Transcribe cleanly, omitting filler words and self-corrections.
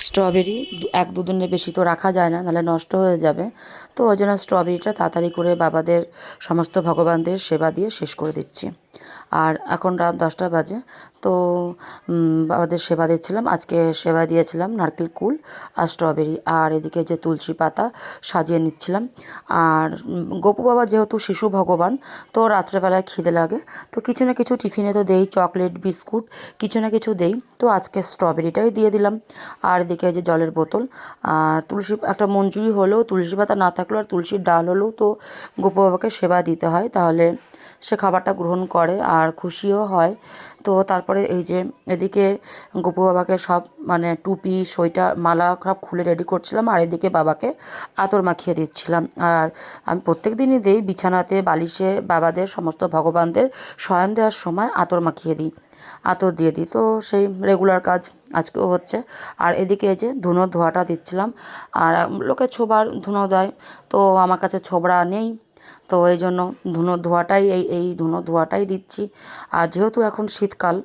Strawberry 1-2 দিনের বেশি তো রাখা যায় না, নাহলে নষ্ট হয়ে যাবে। তো ওই জন্য স্ট্রবেরিটা তাড়াতাড়ি করে বাবাদের সমস্ত ভগবানদের সেবা দিয়ে শেষ করে দিচ্ছি। আর এখন রাত 10টা বাজে। তো বাবাদের সেবা দিচ্ছিলাম। আজকে সেবা দিয়েছিলাম নারকেল কুল আর স্ট্রবেরি, আর এদিকে যে তুলসী পাতা সাজিয়ে নিচ্ছিলাম। আর গোপু বাবা যেহেতু শিশু ভগবান, তো রাত্রেবেলায় খিদে লাগে, তো কিছু না কিছু টিফিনে তো দেই, চকলেট বিস্কুট কিছু না কিছু দেই। তো আজকে স্ট্রবেরিটাই দিয়ে দিলাম। আর এদিকে যে জলের বোতল আর তুলসী একটা মঞ্জুরি হলেও, তুলসী পাতা না থাকলেও আর তুলসীর ডাল হলেও তো গোপু বাবাকে সেবা দিতে হয়, তাহলে সে খাবারটা গ্রহণ করে আর খুশিও হয়। তো তারপরে এই যে এদিকে গোপু বাবাকে সব মানে টুপি সোয়েটার মালা সব খুলে রেডি করছিলাম, আর এদিকে বাবাকে আতর মাখিয়ে দিচ্ছিলাম। আর আমি প্রত্যেক দিনই দিই, বিছানাতে বালিশে বাবাদের সমস্ত ভগবানদের শয়ন দেওয়ার সময় আতর মাখিয়ে দিই, আতর দিয়ে দিই। তো সেই রেগুলার কাজ আজকেও হচ্ছে। আর এদিকে এই যে ধুনো ধোয়াটা দিচ্ছিলাম। আর লোকে ছোবার ধুনো দেয়, তো আমার কাছে ছোবড়া নেই, তো এই জন্য ধুনো ধোয়াটাই এই ধুনো ধোয়াটাই দিচ্ছি। আর যেহেতু এখন শীতকাল,